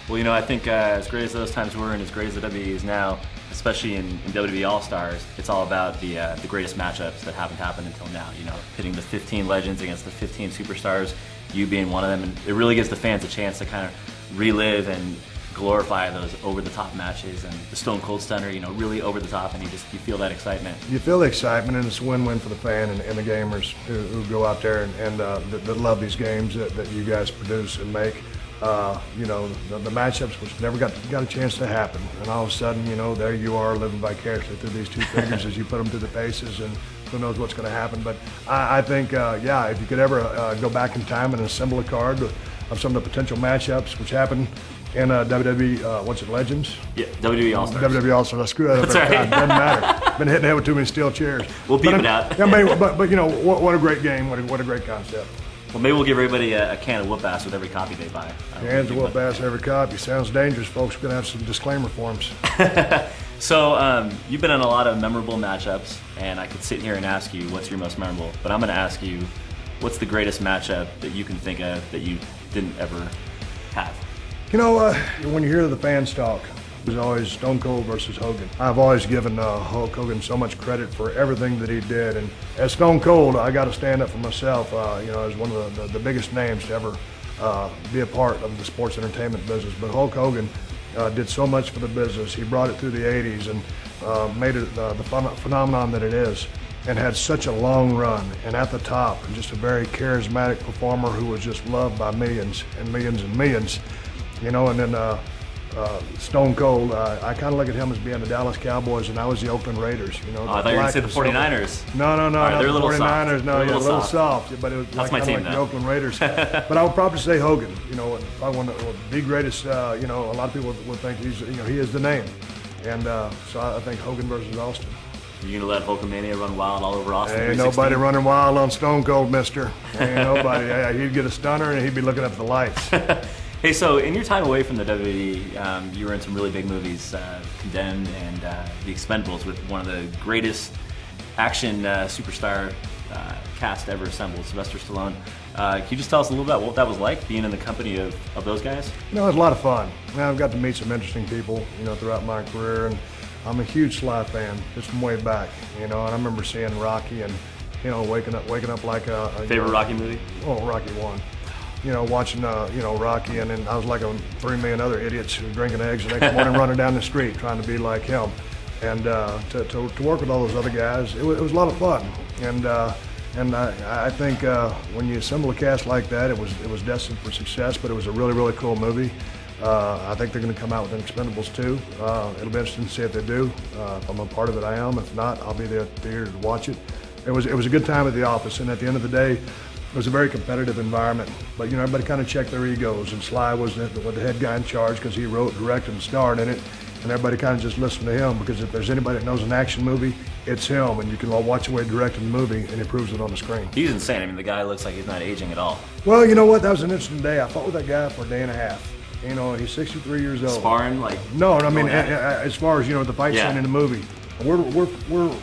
Well, you know, I think as great as those times were and as great as the WWE is now, especially in WWE All Stars, it's all about the greatest matchups that haven't happened until now. You know, pitting the 15 legends against the 15 superstars, you being one of them, and it really gives the fans a chance to kind of relive and glorify those over-the-top matches, and the Stone Cold Stunner, you know, really over the top, and you feel that excitement. You feel the excitement, and it's a win-win for the fan and the gamers who go out there and that love these games that you guys produce and make. You know, the matchups which never got a chance to happen, and all of a sudden, you know, there you are living vicariously through these two figures as you put them through the paces, and who knows what's going to happen. But I think, yeah, if you could ever go back in time and assemble a card of some of the potential matchups which happened in WWE, what's it, Legends? Yeah, WWE All Stars. WWE All Stars. I screw that up every time. Doesn't matter. Been hitting the head with too many steel chairs. We'll beep it out. Yeah, but you know, what a great game. What a great concept. Well, maybe we'll give everybody a can of whoop-ass with every copy they buy. Cans of whoop-ass every copy. Sounds dangerous, folks. We're going to have some disclaimer forms. So, you've been in a lot of memorable matchups, and I could sit here and ask you what's your most memorable, but I'm going to ask you, what's the greatest matchup that you can think of that you didn't ever have? You know, when you hear the fans talk, it was always Stone Cold versus Hogan. I've always given Hulk Hogan so much credit for everything that he did, and as Stone Cold, I got to stand up for myself. You know, as one of the biggest names to ever be a part of the sports entertainment business. But Hulk Hogan did so much for the business. He brought it through the '80s and made it the phenomenon that it is, and had such a long run, and at the top, and just a very charismatic performer who was just loved by millions and millions and millions. You know, and then Stone Cold, I kind of look at him as being the Dallas Cowboys, and I was the Oakland Raiders. You know, I thought you were going to say the 49ers. No, right, not they're the 49ers. Soft. No, they're yeah, a little soft. But it was That's like, my team, like the Oakland Raiders. But I would probably say Hogan. You know, probably one of the greatest. You know, a lot of people would think he's, you know, he is the name, and so I think Hogan versus Austin. You're gonna let Hulkamania run wild all over Austin? Ain't nobody running wild on Stone Cold, mister. Ain't nobody. He'd get a stunner and he'd be looking up at the lights. Hey, so in your time away from the WWE, you were in some really big movies, Condemned and The Expendables, with one of the greatest action superstar cast ever assembled, Sylvester Stallone. Can you just tell us a little bit about what that was like, being in the company of those guys? You know, it was a lot of fun. I've got to meet some interesting people, you know, throughout my career, and I'm a huge Sly fan, just from way back, you know, and I remember seeing Rocky and, you know, waking up like a Favorite Rocky movie? Oh, Rocky 1. You know, watching, you know, Rocky, and then I was like 3 million other idiots who were drinking eggs the next morning running down the street trying to be like him. And to work with all those other guys, it was a lot of fun. And I think when you assemble a cast like that, it was destined for success, but it was a really, really cool movie. I think they're going to come out with Expendables 2. It'll be interesting to see if they do. If I'm a part of it, I am. If not, I'll be there at the theater to watch it. It was a good time at the office, and at the end of the day, it was a very competitive environment. But, you know, everybody kind of checked their egos, and Sly was the head guy in charge because he wrote, directed, and starred in it. And everybody kind of just listened to him, because if there's anybody that knows an action movie, it's him. And you can all watch the way he directed the movie, and he proves it on the screen. He's insane. I mean, the guy looks like he's not aging at all. Well, you know what? That was an interesting day. I fought with that guy for a day and a half. You know, he's 63 years old. Sparring, like? No, I mean, as far as, you know, the fight scene in the movie, we're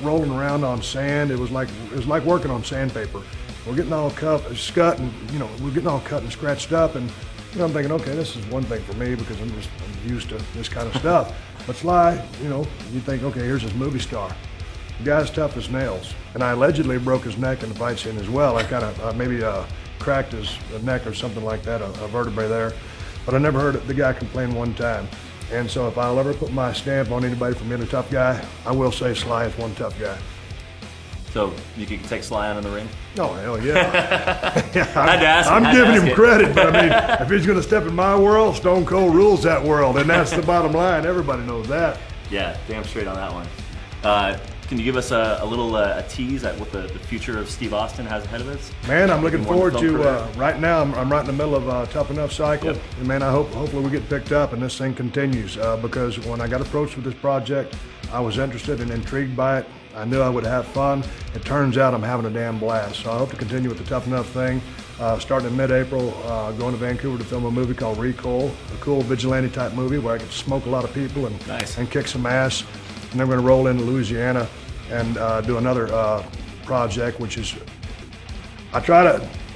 rolling around on sand. It was like working on sandpaper. We're getting all cut and, you know, we're getting all cut and scratched up, and, you know, I'm thinking, okay, this is one thing for me because I'm used to this kind of stuff. But Sly, you know, you think, okay, here's this movie star. The guy's tough as nails, and I allegedly broke his neck in the fight scene as well. I kind of maybe cracked his neck or something like that, a vertebrae there. But I never heard the guy complain one time. And so if I'll ever put my stamp on anybody for being a tough guy, I will say Sly is one tough guy. So you could take Sly out in the ring? Oh, hell yeah. I'm giving him credit, but I mean, if he's going to step in my world, Stone Cold rules that world, and that's the bottom line. Everybody knows that. Yeah, damn straight on that one. Can you give us a little tease at what the future of Steve Austin has ahead of us? Man, I'm looking forward to, right now, I'm right in the middle of a Tough Enough cycle. Yep. And man, hopefully we get picked up and this thing continues, because when I got approached with this project, I was interested and intrigued by it. I knew I would have fun. It turns out I'm having a damn blast. So I hope to continue with the Tough Enough thing. Starting in mid-April, going to Vancouver to film a movie called Recoil, a cool vigilante type movie where I get to smoke a lot of people and kick some ass. And then we're going to roll into Louisiana and do another project, which is, I try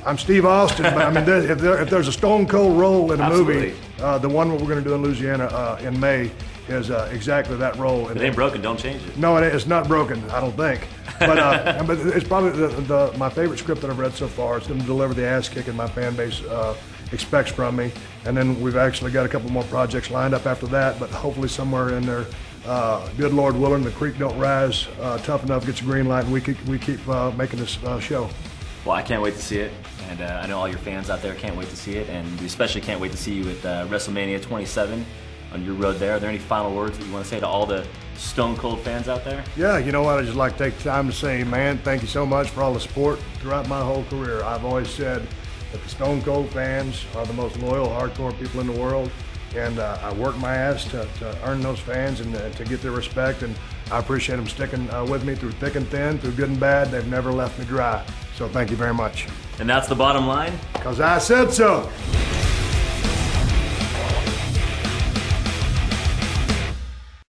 I'm Steve Austin, but I mean, if there's a Stone Cold role in a movie, the one we're going to do in Louisiana in May is exactly that role. If it ain't broken, don't change it. No, it's not broken, I don't think. But but it's probably my favorite script that I've read so far. It's going to deliver the ass kicking my fan base expects from me. And then we've actually got a couple more projects lined up after that, but hopefully somewhere in there, good Lord willing, the creek don't rise tough enough, gets a green light, and we keep making this show. Well, I can't wait to see it, and I know all your fans out there can't wait to see it, and we especially can't wait to see you at WrestleMania 27 on your road there. Are there any final words that you want to say to all the Stone Cold fans out there? Yeah, you know what? I'd just like to take time to say, man, thank you so much for all the support throughout my whole career. I've always said that the Stone Cold fans are the most loyal, hardcore people in the world, and I work my ass to earn those fans and to get their respect, and I appreciate them sticking with me through thick and thin, through good and bad. They've never left me dry, so thank you very much. And that's the bottom line? Because I said so.